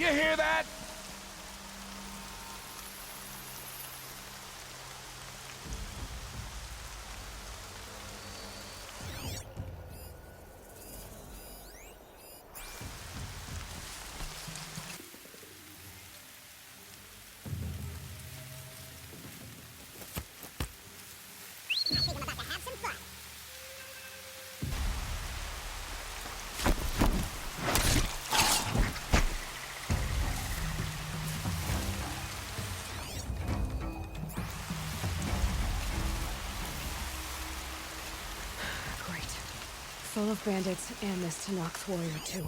You hear that? Full of bandits and this Tanakh warrior, too.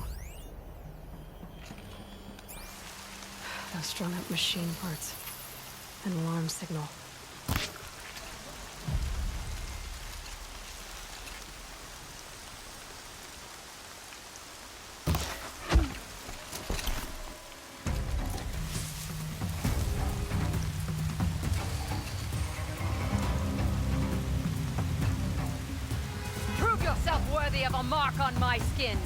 Those strung-up machine parts. An alarm signal. Worthy of a mark on my skin.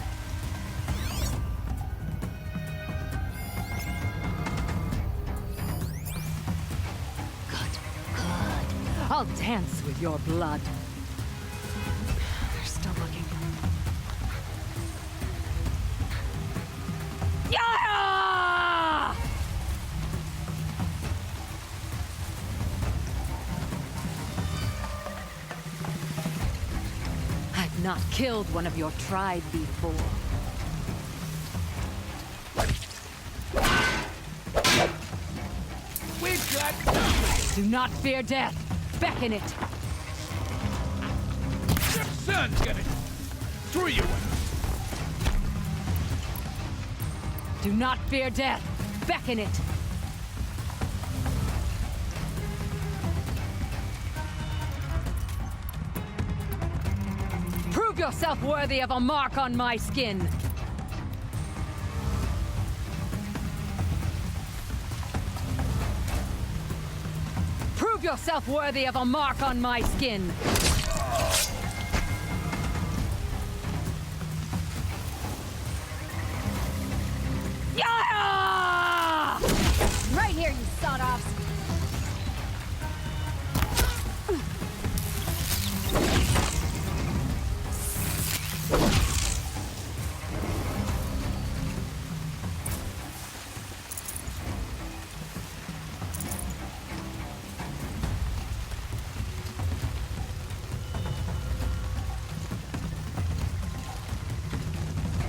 Good, good. I'll dance with your blood. They're still looking. Yeah! I've not killed one of your tribe before. We've got nothing! Do not fear death. Beckon it. Your son's gonna throw you in. Do not fear death. Beckon it. Prove yourself worthy of a mark on my skin. Prove yourself worthy of a mark on my skin. Yeah! Right here, you sawed-offs.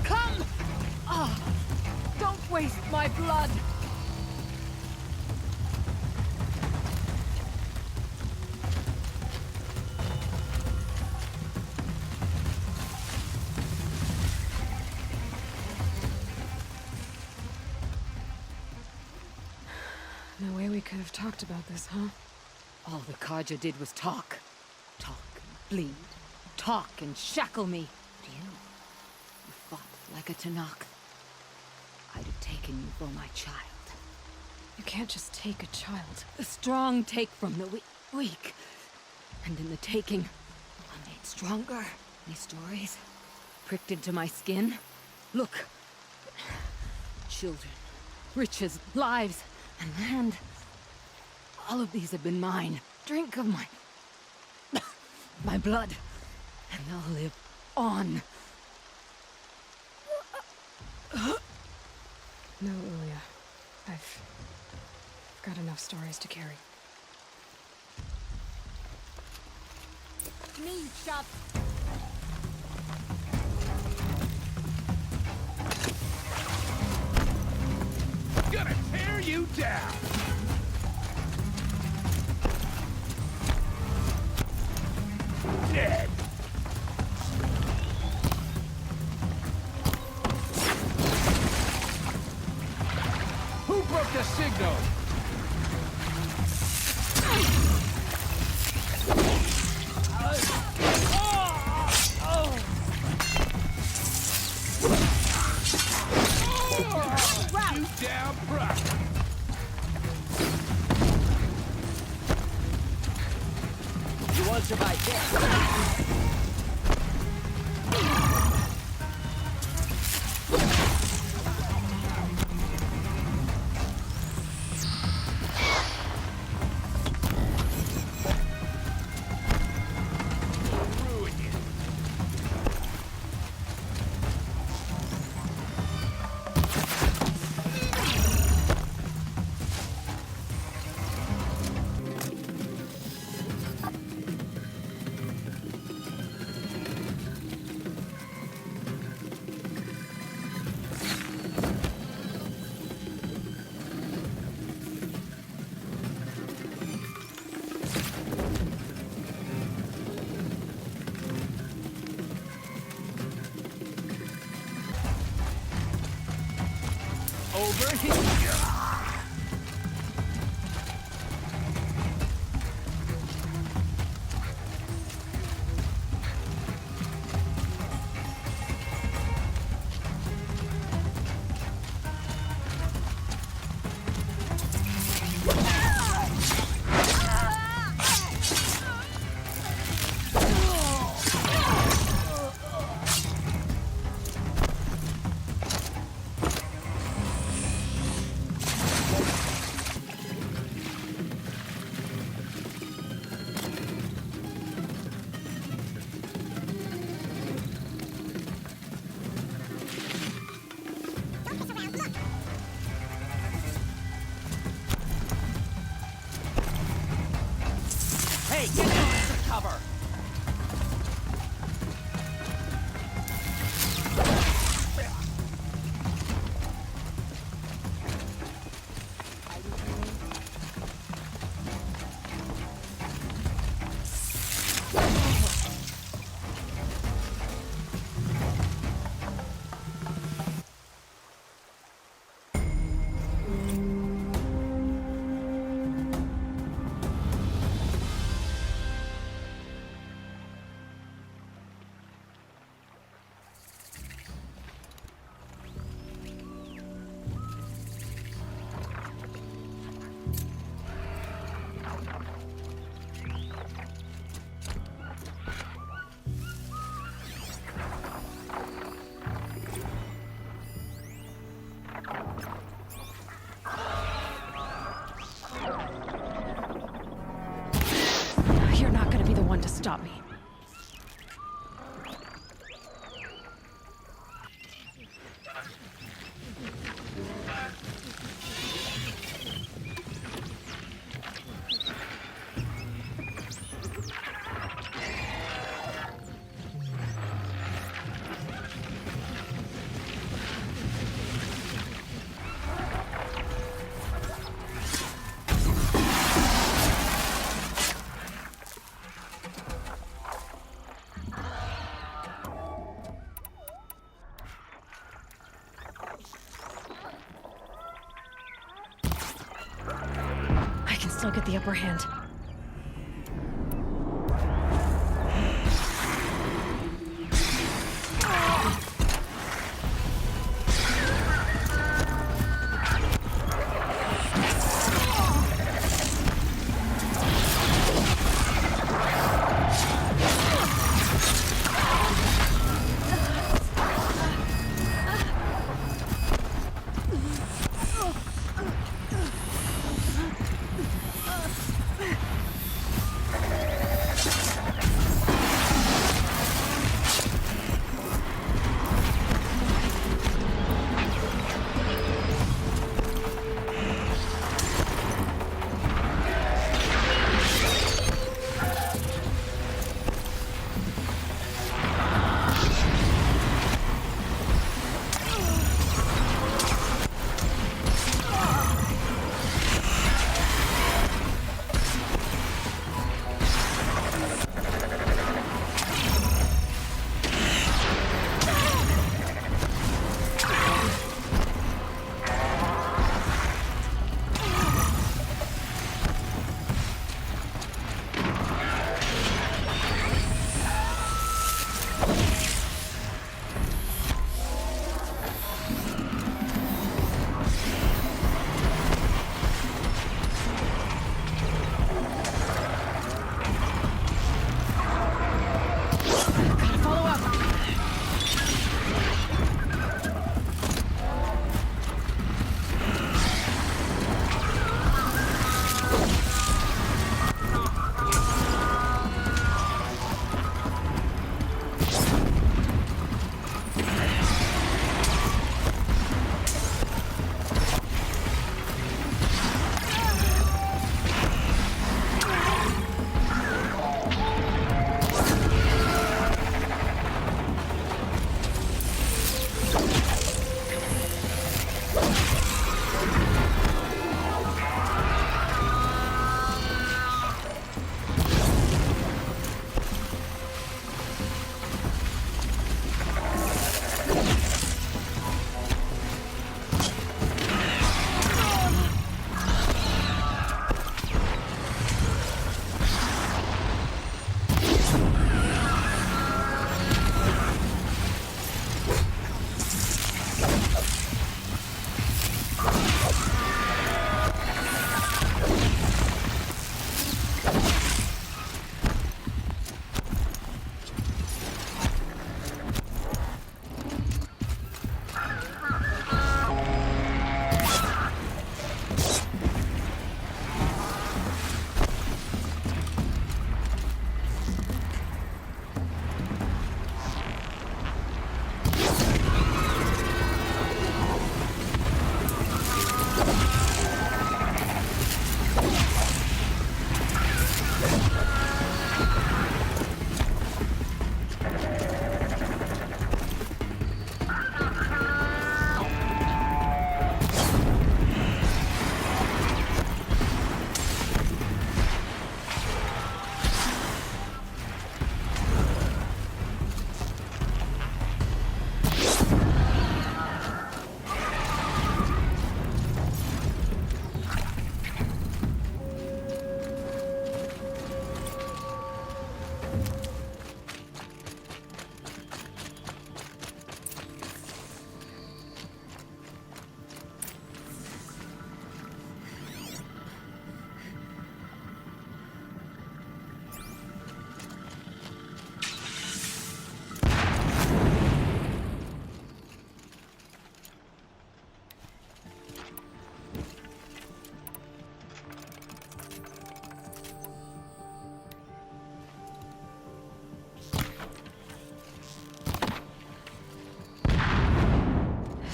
Come! Ah! Don't waste my blood! No way we could have talked about this, huh? All the Kaja did was talk. Talk and bleed. Talk and shackle me. But you fought like a Tanakh. I'd have taken you for my child. You can't just take a child. The strong take from the weak. And in the taking, I'm made stronger. These stories, pricked into my skin. Look. Children, riches, lives, and land. All of these have been mine. Drink of my... my blood. And they'll live on. No, Ilya. I've got enough stories to carry. Me, shop. Gonna tear you down! Dead! Who broke the signal? You down, bruh! You want to survive this? over here. Hey, get down some cover! You're not gonna be the one to stop me. I can still get the upper hand.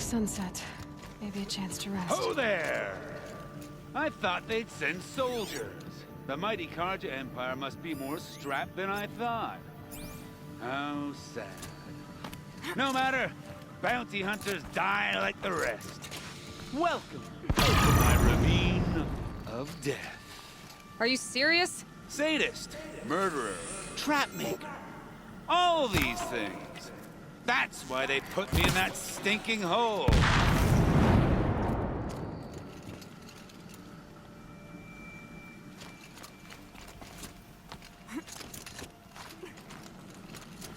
sunset. Maybe a chance to rest. Ho there! I thought they'd send soldiers. The mighty Karja Empire must be more strapped than I thought. How sad. No matter. Bounty hunters die like the rest. Welcome to my ravine of death. Are you serious? Sadist, murderer, trapmaker. All these things. That's why they put me in that stinking hole.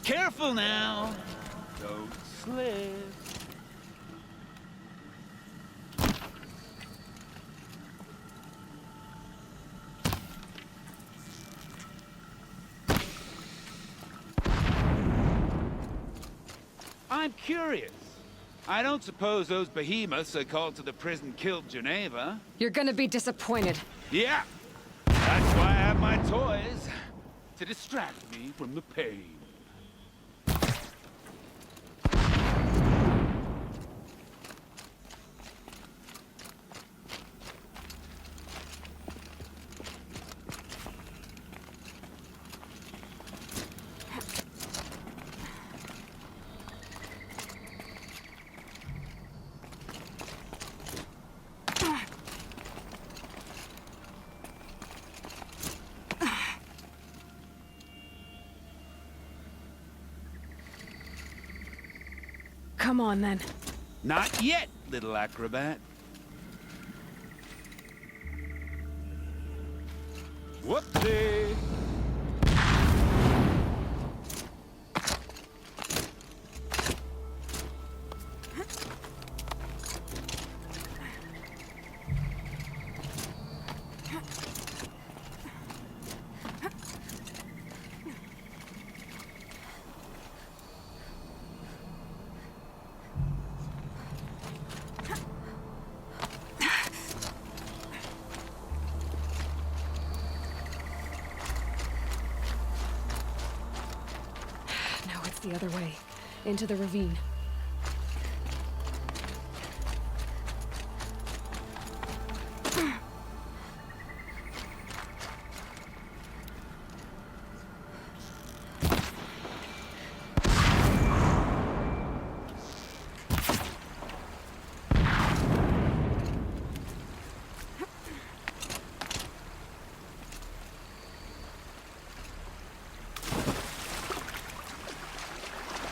Careful now. Don't slip. I'm curious. I don't suppose those behemoths I called to the prison killed Geneva. You're gonna be disappointed. Yeah. That's why I have my toys. To distract me from the pain. Come on, then. Not yet, little acrobat. Whoopsie! Now it's the other way. Into the ravine.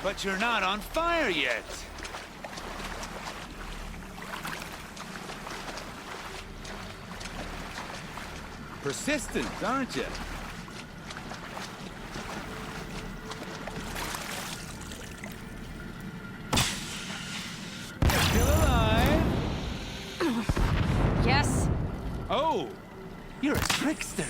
But you're not on fire yet. Persistent, aren't you? Still alive? Yes? Oh, you're a trickster.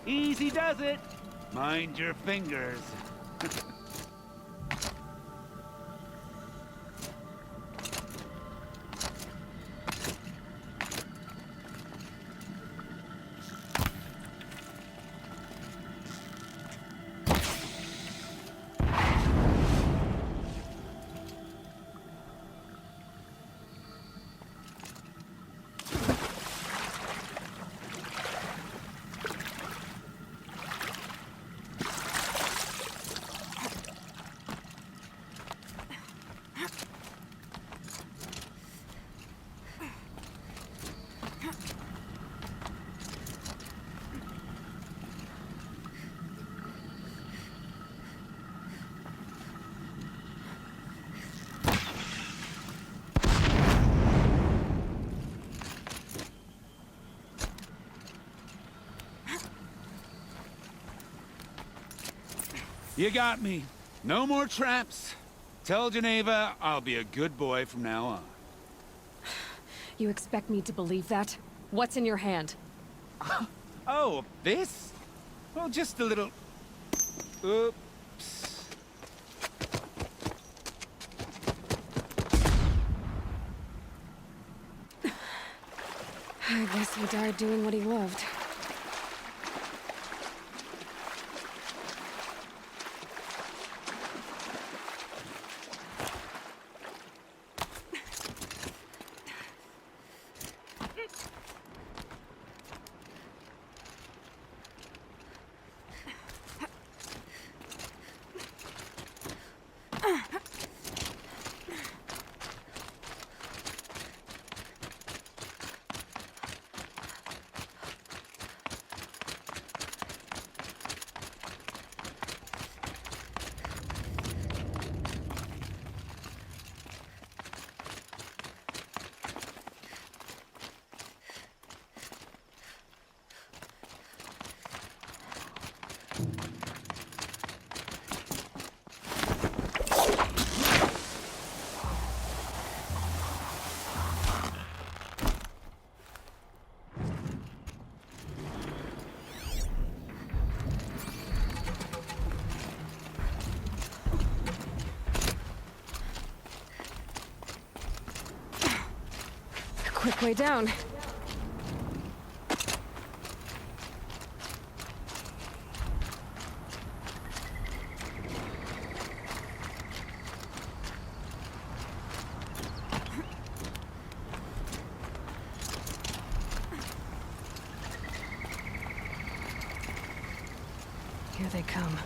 Easy does it. Mind your fingers. You got me. No more traps. Tell Geneva I'll be a good boy from now on. You expect me to believe that? What's in your hand? Oh, this? Well, just a little... Oops. I guess he died doing what he loved. Quick way down. Here they come.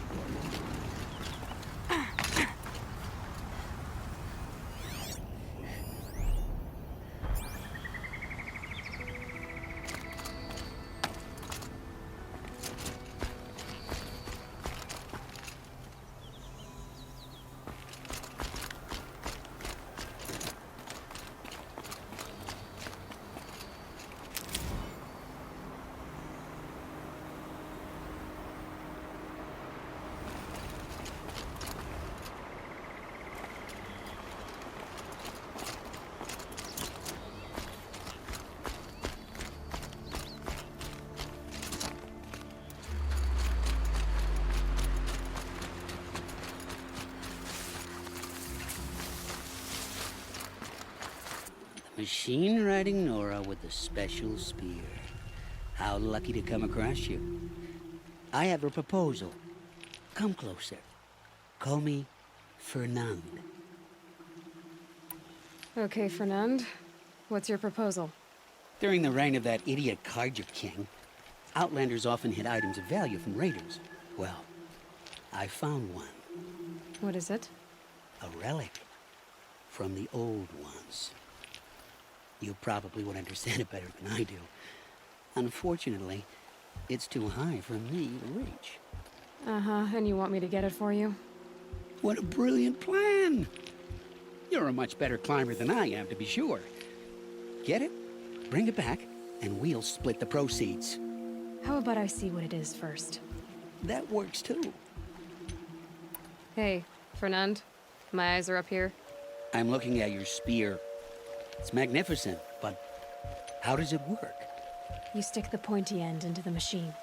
Machine riding Nora with a special spear. How lucky to come across you. I have a proposal. Come closer. Call me Fernand. Okay, Fernand. What's your proposal? During the reign of that idiot Carja king, outlanders often hid items of value from raiders. Well, I found one. What is it? A relic from the old ones. You probably would understand it better than I do. Unfortunately, it's too high for me to reach. Uh-huh, and you want me to get it for you? What a brilliant plan! You're a much better climber than I am, to be sure. Get it, bring it back, and we'll split the proceeds. How about I see what it is first? That works too. Hey, Fernand. My eyes are up here. I'm looking at your spear. It's magnificent, but how does it work? You stick the pointy end into the machine.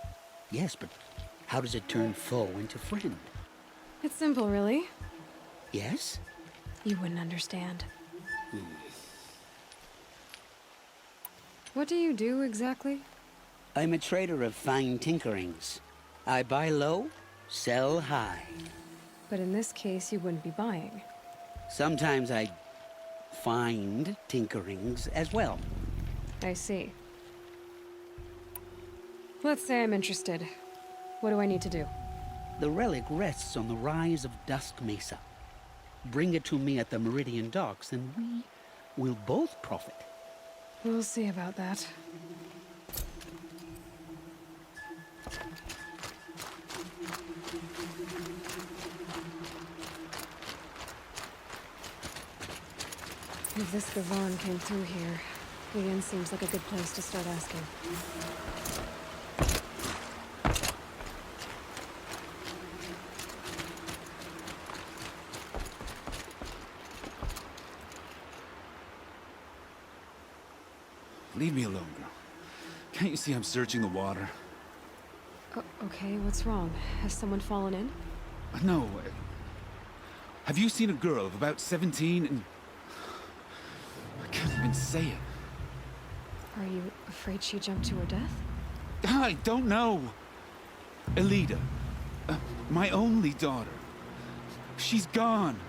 Yes, but how does it turn foe into friend? It's simple, really. Yes? You wouldn't understand. What do you do, exactly? I'm a trader of fine tinkerings. I buy low, sell high. But in this case, you wouldn't be buying. Sometimes I find tinkerings as well. I see. Let's say I'm interested. What do I need to do? The relic rests on the rise of Dusk Mesa. Bring it to me at the Meridian docks, and we will both profit. We'll see about that. If this Gavon came through here, the inn seems like a good place to start asking. Leave me alone, girl. Can't you see I'm searching the water? Okay, what's wrong? Has someone fallen in? No. Have you seen a girl of about 17 and... I can't even say it. Are you afraid she jumped to her death? I don't know. Elida. My only daughter. She's gone.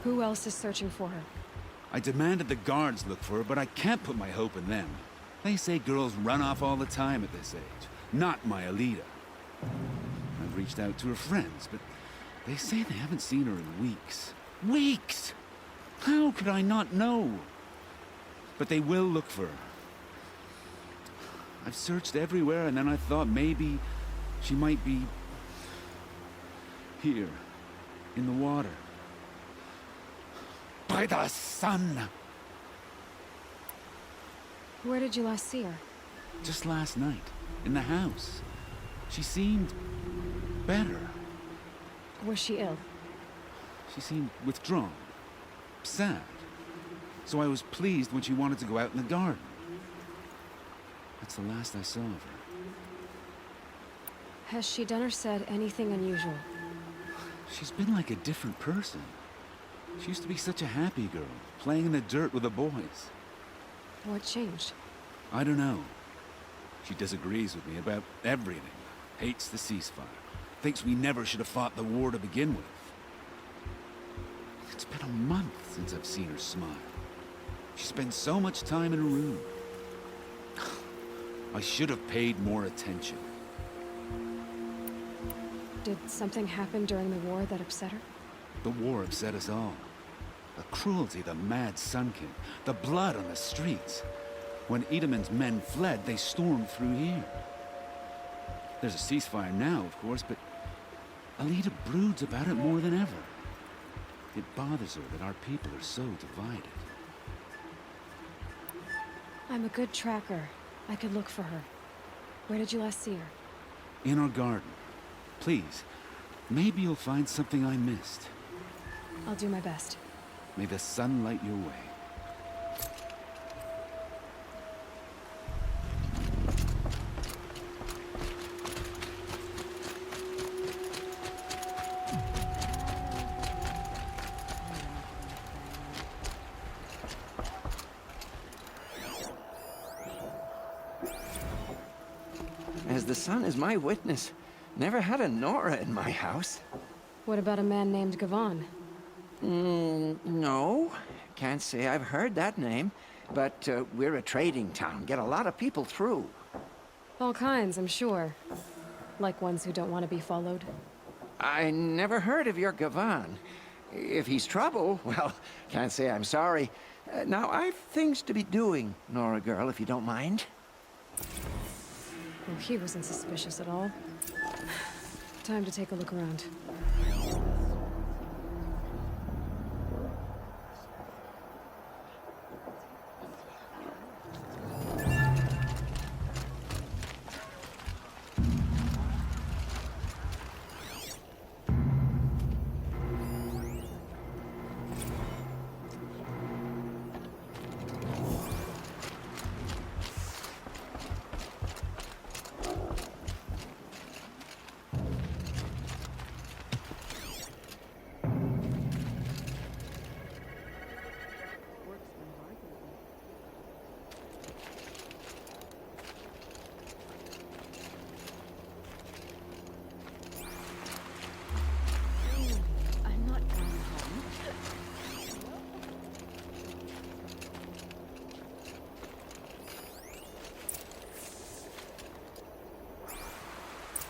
Who else is searching for her? I demanded the guards look for her, but I can't put my hope in them. They say girls run off all the time at this age. Not my Elida. I've reached out to her friends, but they say they haven't seen her in weeks. Weeks! How could I not know? But they will look for her. I've searched everywhere, and then I thought maybe she might be here, in the water. By the sun! Where did you last see her? Just last night, in the house. She seemed better. Was she ill? She seemed withdrawn, sad. So I was pleased when she wanted to go out in the garden. That's the last I saw of her. Has she done or said anything unusual? She's been like a different person. She used to be such a happy girl, playing in the dirt with the boys. What changed? I don't know. She disagrees with me about everything. Hates the ceasefire. Thinks we never should have fought the war to begin with. It's been a month since I've seen her smile. She spends so much time in her room. I should have paid more attention. Did something happen during the war that upset her? The war upset us all. The cruelty the mad Sun King, the blood on the streets. When Edaman's men fled, they stormed through here. There's a ceasefire now, of course, but Alida broods about it more than ever. It bothers her that our people are so divided. I'm a good tracker. I could look for her. Where did you last see her? In our garden. Please, maybe you'll find something I missed. I'll do my best. May the sun light your way. As the sun is my witness, never had a Nora in my house. What about a man named Gavan? No. Can't say I've heard that name. But we're a trading town. Get a lot of people through. All kinds, I'm sure. Like ones who don't want to be followed. I never heard of your Gavan. If he's trouble, well, can't say I'm sorry. Now, I've things to be doing, Nora girl, if you don't mind. Well, he wasn't suspicious at all. Time to take a look around.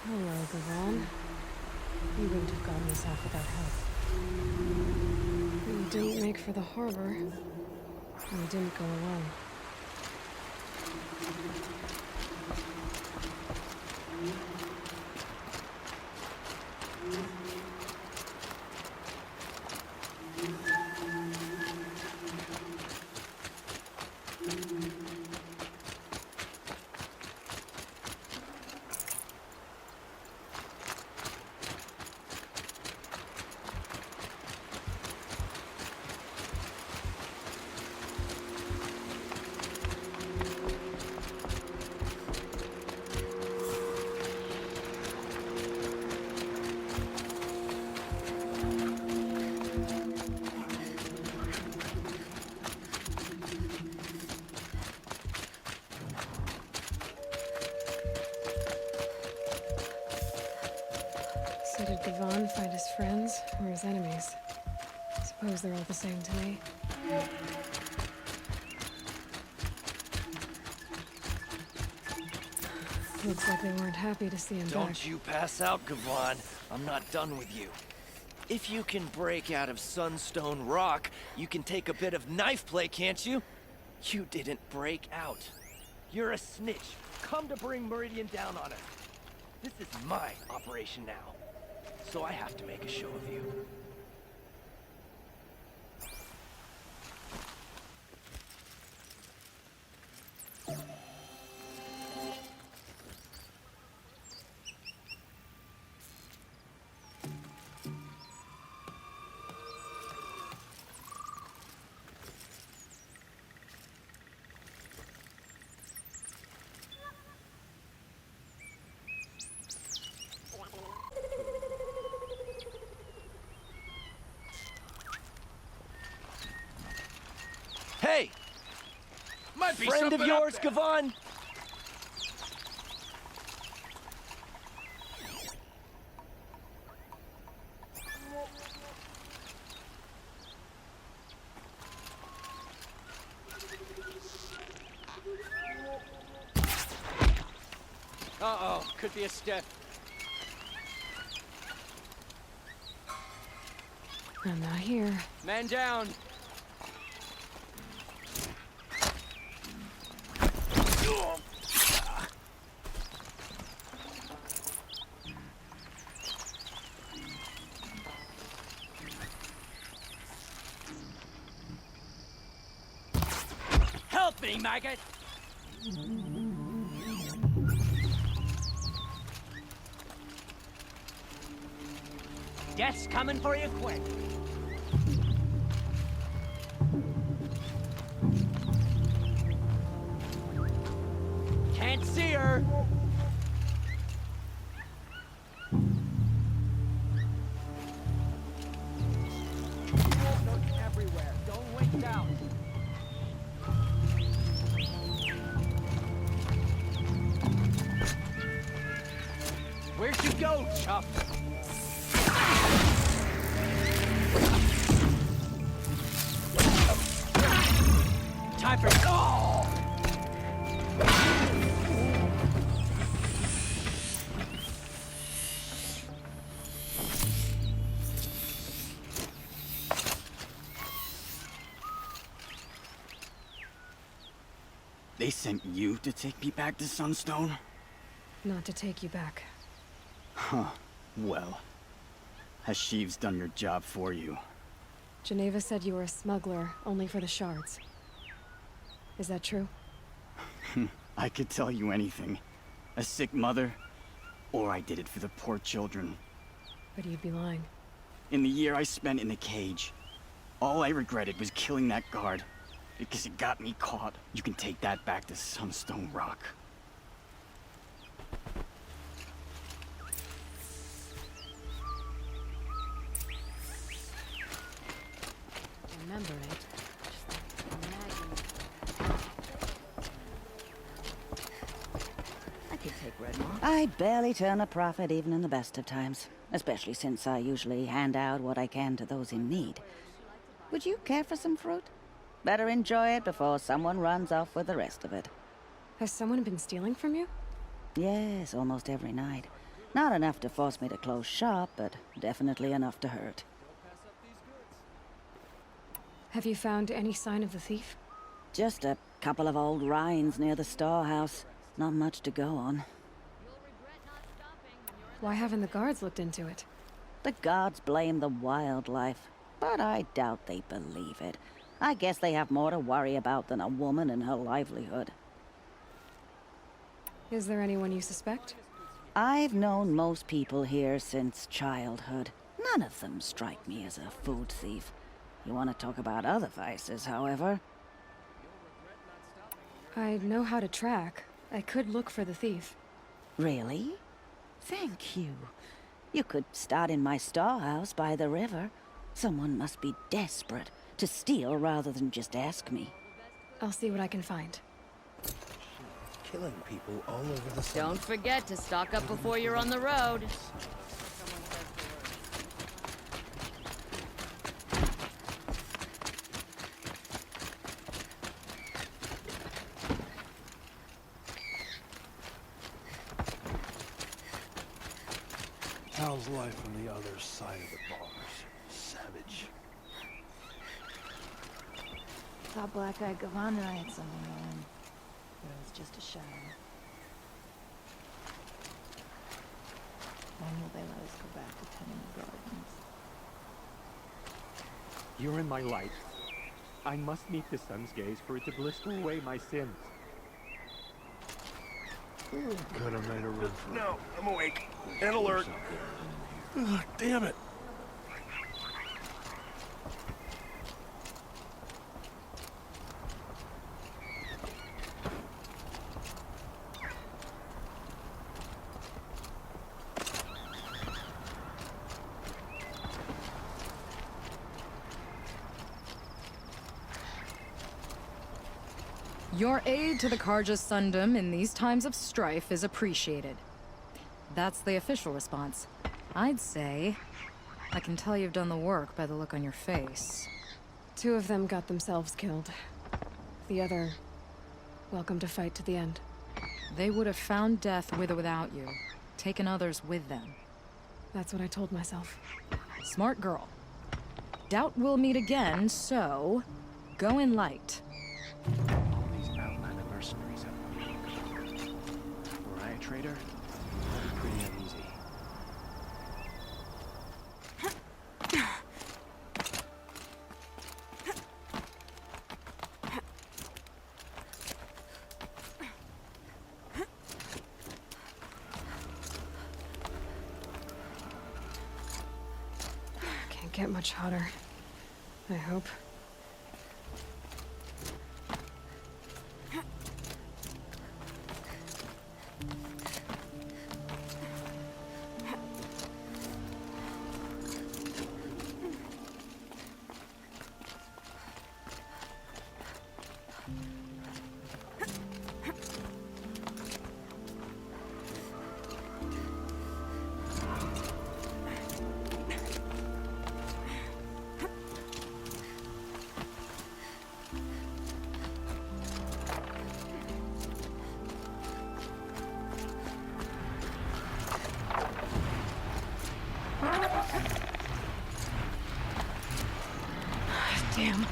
Hello, Gavan. You wouldn't have gotten this off without help. You didn't make for the harbor, and you didn't go alone. So did Gavon find his friends or his enemies? Suppose they're all the same to me. Looks like they weren't happy to see him back. Don't you pass out, Gavon. I'm not done with you. If you can break out of Sunstone Rock, you can take a bit of knife play, can't you? You didn't break out. You're a snitch. Come to bring Meridian down on us. This is my operation now. So I have to make a show of you. Hey! Might be Friend of something yours, up there. Gavon? Uh-oh, could be a step. I'm not here. Man down. Help me, maggot! Death's coming for you quick. Can't see her. Look everywhere. Don't wait down. Where'd you go, Chuck? Time for... Oh! They sent you to take me back to Sunstone? Not to take you back. Huh. Well, has Sheeves done your job for you? Geneva said you were a smuggler, only for the shards. Is that true? I could tell you anything. A sick mother, or I did it for the poor children. But you'd be lying. In the year I spent in the cage, all I regretted was killing that guard. Because it got me caught. You can take that back to Sunstone Rock. Remember it. I could take Red Moss. I barely turn a profit even in the best of times, especially since I usually hand out what I can to those in need. Would you care for some fruit? Better enjoy it before someone runs off with the rest of it. Has someone been stealing from you? Yes, almost every night. Not enough to force me to close shop, but definitely enough to hurt. Have you found any sign of the thief? Just a couple of old rinds near the storehouse. Not much to go on. Why haven't the guards looked into it? The gods blame the wildlife, but I doubt they believe it. I guess they have more to worry about than a woman and her livelihood. Is there anyone you suspect? I've known most people here since childhood. None of them strike me as a food thief. You want to talk about other vices, however? I know how to track. I could look for the thief. Really? Thank you. You could start in my storehouse by the river. Someone must be desperate to steal rather than just ask me. I'll see what I can find. Killing people all over the Don't forget to stock up before you're on the road. his life on the other side of the bars. Savage. Thought black-eyed Gavan and I had something going, but it was just a shadow. When will they let us go back to tending the gardens? You're in my life. I must meet the sun's gaze for it to blister away my sins. Could have made a run for it. No, I'm awake. And alert. Ugh, damn it. Your aid to the Karja Sundom in these times of strife is appreciated. That's the official response. I'd say I can tell you've done the work by the look on your face. 2 of them got themselves killed. The other, welcome to fight to the end. They would have found death with or without you, taken others with them. That's what I told myself. Smart girl. Doubt we'll meet again, so go in light. All these outlander mercenaries have money. Were I a traitor, I'd be pretty uneasy. Can't get much hotter. I hope. Damn.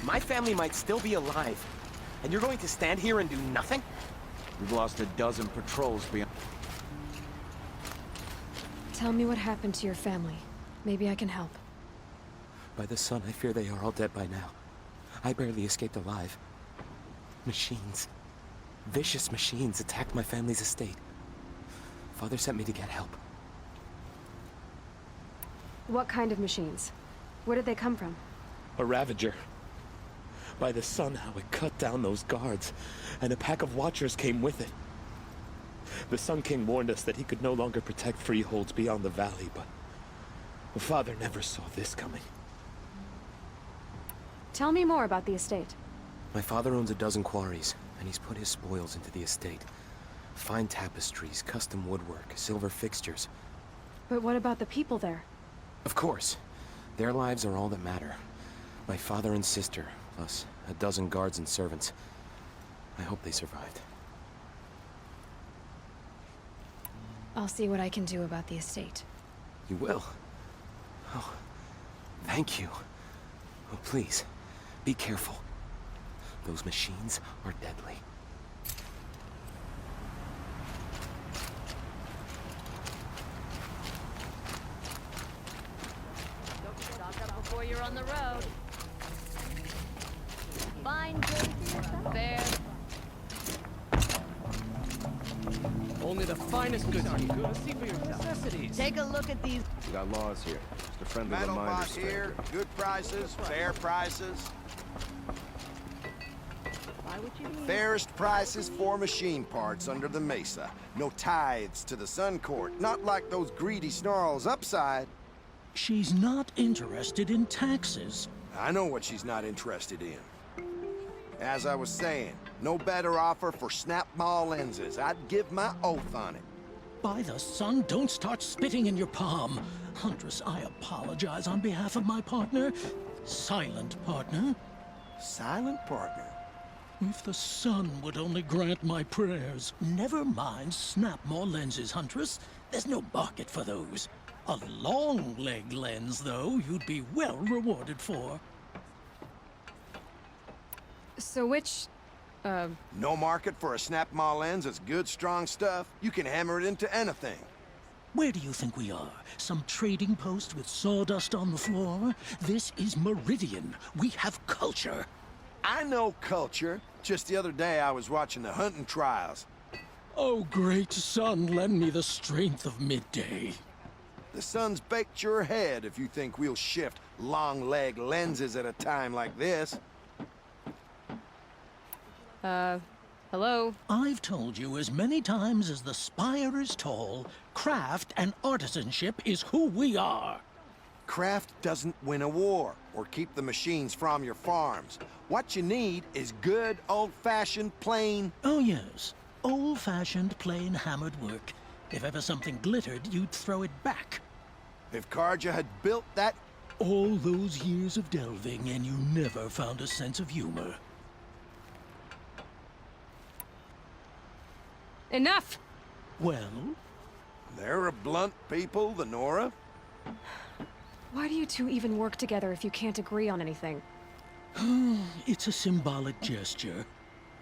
My family might still be alive, and you're going to stand here and do nothing? We've lost a dozen patrols beyond... Tell me what happened to your family. Maybe I can help. By the sun, I fear they are all dead by now. I barely escaped alive. Machines. Vicious machines attacked my family's estate. Father sent me to get help. What kind of machines? Where did they come from? A Ravager. By the sun, how it cut down those guards, and a pack of watchers came with it. The Sun King warned us that he could no longer protect freeholds beyond the valley, but Father never saw this coming. Tell me more about the estate. My father owns a dozen quarries, and he's put his spoils into the estate. Fine tapestries, custom woodwork, silver fixtures. But what about the people there? Of course. Their lives are all that matter. My father and sister, plus a dozen guards and servants. I hope they survived. I'll see what I can do about the estate. You will? Oh, thank you. Oh, please, be careful. Those machines are deadly. Stock up before you're on the road. Find good for yourself. There. Only the finest goods here. See for your necessities. Take a look at these. We got laws here. Just a friendly Metal reminder. bot here, good prices, fair prices. Buy what you need. Fairest prices for machine parts under the mesa. No tithes to the Sun Court, not like those greedy snarls upside. She's not interested in taxes. I know what she's not interested in. As I was saying, no better offer for snap-maw lenses. I'd give my oath on it. By the sun, don't start spitting in your palm. Huntress, I apologize on behalf of my partner. Silent partner. Silent partner? If the sun would only grant my prayers. Never mind snap-maw lenses, Huntress. There's no market for those. A long leg lens, though, you'd be well rewarded for. So which, No market for a snap-maw lens that's good, strong stuff. You can hammer it into anything. Where do you think we are? Some trading post with sawdust on the floor? This is Meridian. We have culture. I know culture. Just the other day I was watching the hunting trials. Oh, great sun, lend me the strength of midday. The sun's baked your head if you think we'll shift long-leg lenses at a time like this. hello? I've told you as many times as the spire is tall, craft and artisanship is who we are. Craft doesn't win a war or keep the machines from your farms. What you need is good, old-fashioned, plain... Oh, yes. Old-fashioned, plain hammered work. If ever something glittered, you'd throw it back. If Karja had built that... All those years of delving, and you never found a sense of humor. Enough! Well? They're a blunt people, the Nora. Why do you two even work together if you can't agree on anything? It's a symbolic gesture.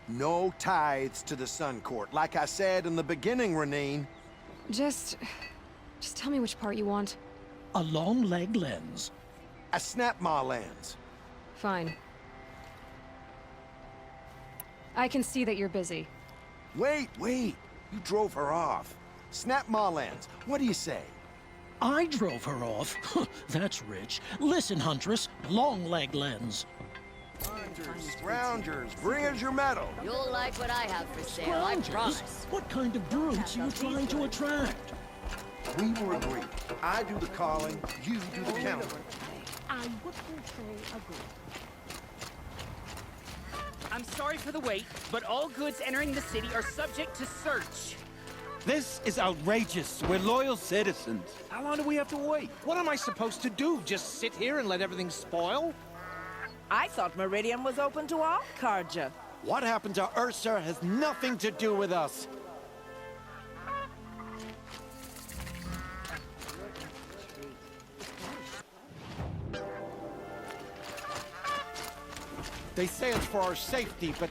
No tithes to the Sun Court, like I said in the beginning, Renine. Just tell me which part you want. A long leg lens. A snap-maw lens. Fine. I can see that you're busy. Wait. You drove her off. Snap-maw lens. What do you say? I drove her off? That's rich. Listen, Huntress. Long leg lens. Scroungers, bring us your medal. You'll like what I have for sale, I promise. What kind of brutes are you trying to attract? We will agree. I do the calling, you do the counting. I wouldn't say agree. I'm sorry for the wait, but all goods entering the city are subject to search. This is outrageous. We're loyal citizens. How long do we have to wait? What am I supposed to do? Just sit here and let everything spoil? I thought Meridian was open to all Karja. What happened to Ursa has nothing to do with us. They say it's for our safety, but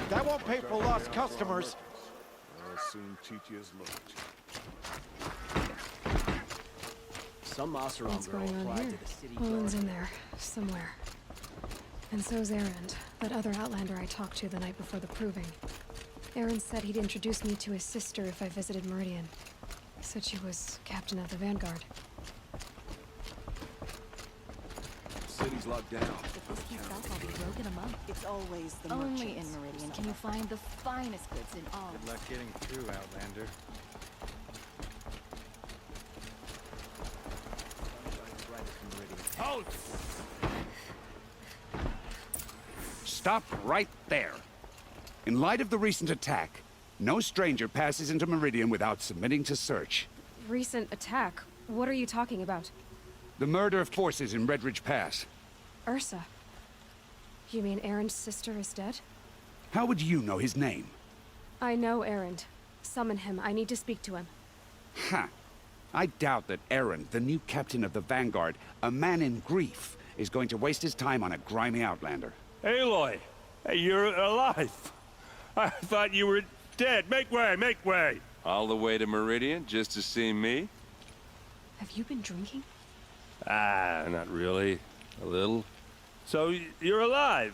that won't pay for lost customers. I'll soon teach you as much. Some Oseram What's girl going on applied here? to the city Owen's guard. in there, somewhere. And so's Aaron, that other Outlander I talked to the night before the proving. Aaron said he'd introduce me to his sister if I visited Meridian. Said she was captain of the Vanguard. City's locked down. If this keeps up, I'll be broken a month. It's always the Only merchants. in Meridian can you find the finest goods in all. Good luck getting through, Outlander. Halt! Stop right there. In light of the recent attack, no stranger passes into Meridian without submitting to search. Recent attack? What are you talking about? The murder of forces in Redridge Pass. Ursa. You mean Erend's sister is dead? How would you know his name? I know Erend. Summon him. I need to speak to him. Ha! I doubt that Erend, the new captain of the Vanguard, a man in grief, is going to waste his time on a grimy outlander. Aloy! Hey, you're alive! I thought you were dead. Make way, make way! All the way to Meridian just to see me? Have you been drinking? Ah, not really. A little. So, you're alive.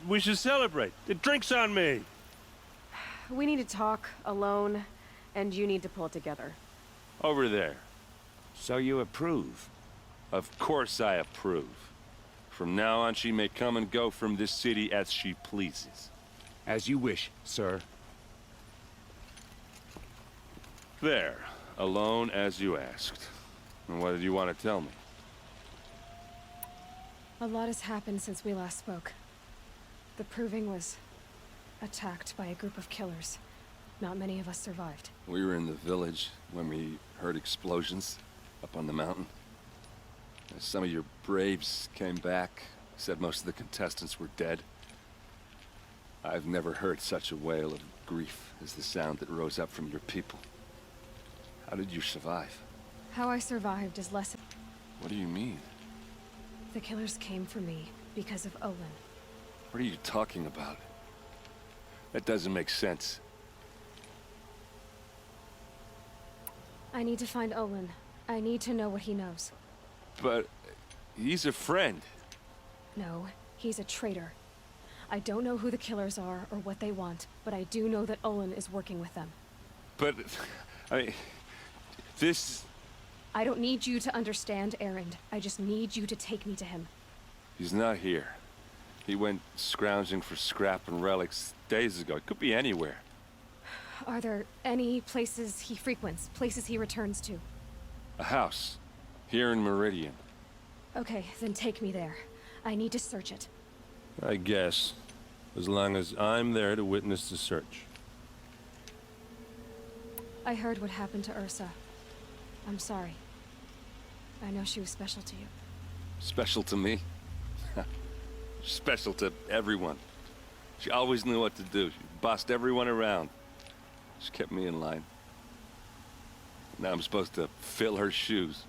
We should celebrate. The drink's on me. We need to talk, alone, and you need to pull it together. Over there. So you approve? Of course I approve. From now on, she may come and go from this city as she pleases. As you wish, sir. There. Alone as you asked. And what did you want to tell me? A lot has happened since we last spoke. The Proving was attacked by a group of killers. Not many of us survived. We were in the village when we heard explosions up on the mountain. Some of your braves came back, said most of the contestants were dead. I've never heard such a wail of grief as the sound that rose up from your people. How did you survive? How I survived is less... What do you mean? The killers came for me because of Olin. What are you talking about? That doesn't make sense. I need to find Olin. I need to know what he knows. But he's a friend. No, he's a traitor. I don't know who the killers are or what they want, but I do know that Olin is working with them. But, I mean, this... I don't need you to understand, Erend. I just need you to take me to him. He's not here. He went scrounging for scrap and relics days ago. It could be anywhere. Are there any places he frequents, places he returns to? A house. Here in Meridian. Okay, then take me there. I need to search it. I guess. As long as I'm there to witness the search. I heard what happened to Ursa. I'm sorry. I know she was special to you. Special to me? Special to everyone. She always knew what to do. She bossed everyone around. She kept me in line. Now I'm supposed to fill her shoes.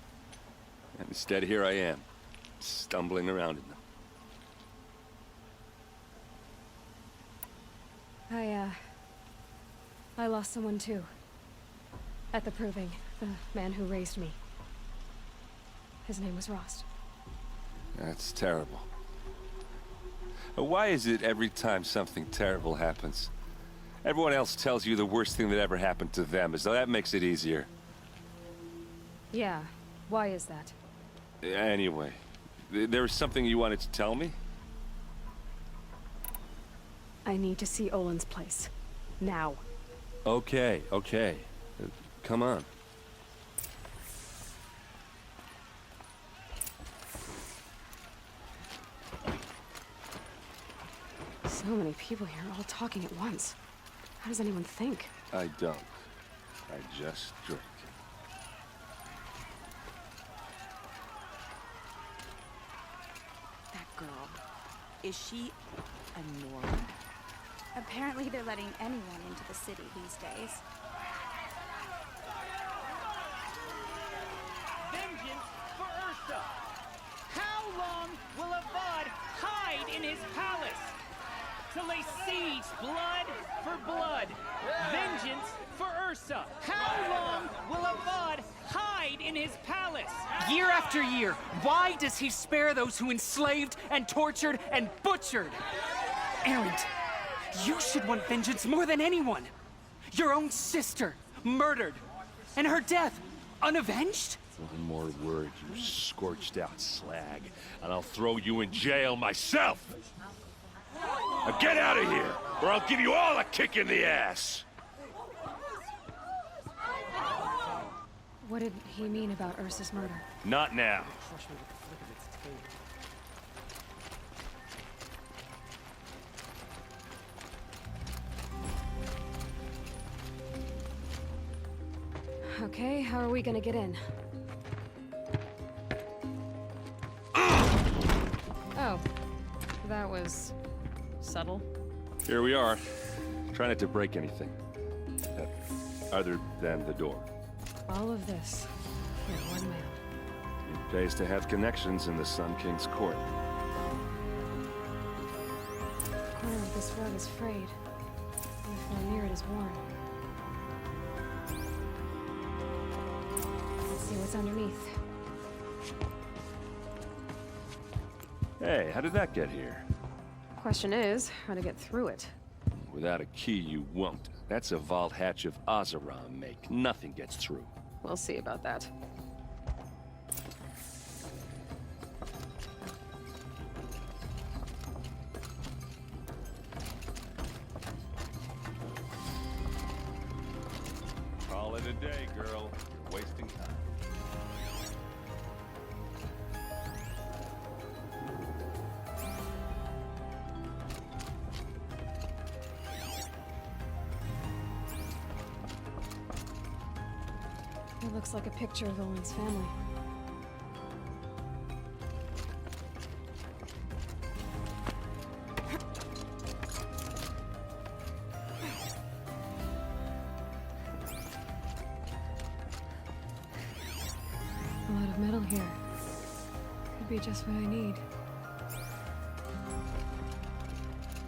And instead, here I am, stumbling around in them. I lost someone too. At the Proving, the man who raised me. His name was Rost. That's terrible. Why is it every time something terrible happens, everyone else tells you the worst thing that ever happened to them, as though that makes it easier? Yeah, why is that? Anyway, there was something you wanted to tell me? I need to see Olin's place. Now. Okay, okay. Come on. So many people here, all talking at once. How does anyone think? I don't. I just drink. That girl. Is she a Nora? Apparently they're letting anyone into the city these days. Vengeance for Ursa! How long will Avad hide in his palace? Till they siege blood for blood. Vengeance for Ursa! How long will Avad hide in his palace? Year after year, why does he spare those who enslaved and tortured and butchered? Erend, you should want vengeance more than anyone. Your own sister, murdered. And her death, unavenged? One more word, you scorched out slag, and I'll throw you in jail myself! Now get out of here, or I'll give you all a kick in the ass! What did he mean about Ursa's murder? Not now. Okay, how are we gonna get in? Oh, that was subtle. Here we are. Try not to break anything. Other than the door. All of this for one man. It pays to have connections in the Sun King's court. The corner of this rug is frayed, and the floor near it is worn. Let's see what's underneath. Hey, how did that get here? Question is, how to get through it. Without a key, you won't. That's a vault hatch of Azeram make. Nothing gets through. We'll see about that. Call it a day, girl. You're wasting time. It looks like a picture of Owen's family. A lot of metal here. Could be just what I need.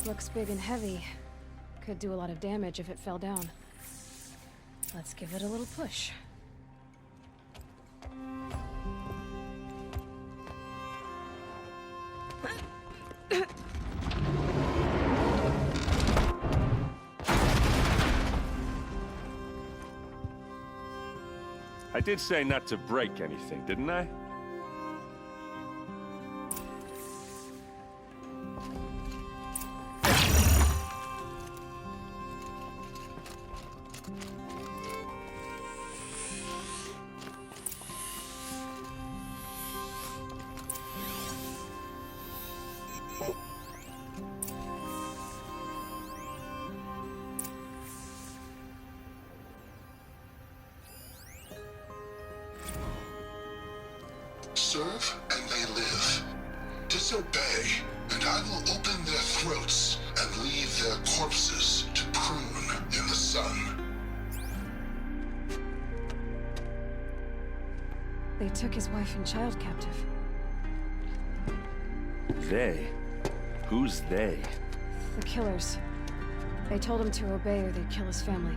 Looks big and heavy. Could do a lot of damage if it fell down. Let's give it a little push. I did say not to break anything, didn't I? Serve and they live. Disobey, and I will open their throats and leave their corpses to prune in the sun. They took his wife and child captive. They? Who's they? The killers. They told him to obey or they'd kill his family.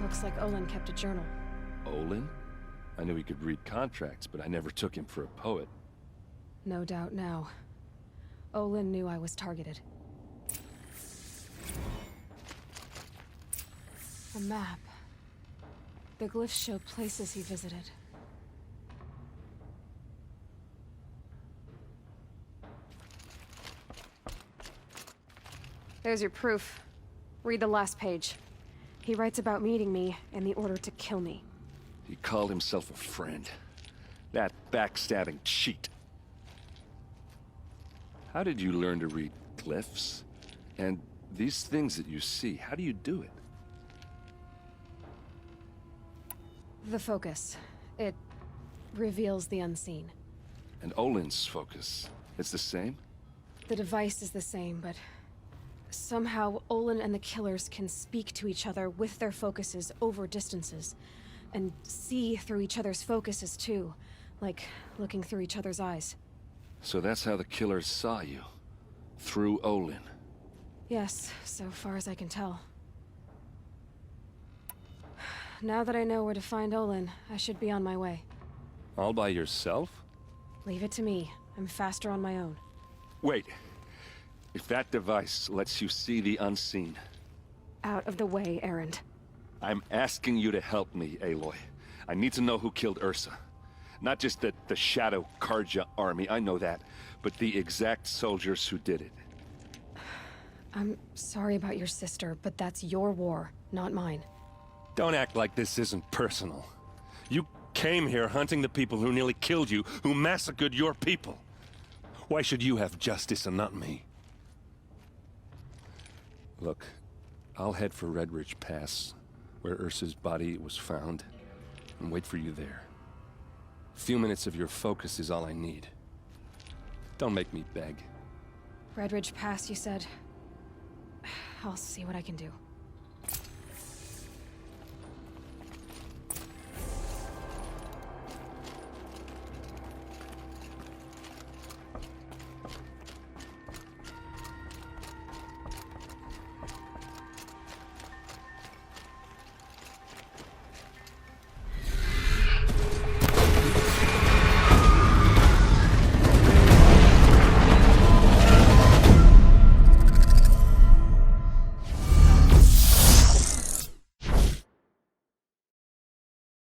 Looks like Olin kept a journal. Olin? I knew he could read contracts, but I never took him for a poet. No doubt now. Olin knew I was targeted. A map. The glyphs show places he visited. There's your proof. Read the last page. He writes about meeting me and the order to kill me. He called himself a friend. That backstabbing cheat. How did you learn to read glyphs? And these things that you see, how do you do it? The focus. It reveals the unseen. And Olin's focus, it's the same? The device is the same, but somehow Olin and the killers can speak to each other with their focuses over distances. And see through each other's focuses too. Like looking through each other's eyes. So that's how the killers saw you. Through Olin. Yes, so far as I can tell. Now that I know where to find Olin, I should be on my way. All by yourself? Leave it to me. I'm faster on my own. Wait. If that device lets you see the unseen... Out of the way, errand. I'm asking you to help me, Aloy. I need to know who killed Ursa. Not just the Shadow Karja army, I know that, but the exact soldiers who did it. I'm sorry about your sister, but that's your war, not mine. Don't act like this isn't personal. You came here hunting the people who nearly killed you, who massacred your people. Why should you have justice and not me? Look, I'll head for Red Ridge Pass, where Ursa's body was found, and wait for you there. A few minutes of your focus is all I need. Don't make me beg. Red Ridge Pass, you said? I'll see what I can do.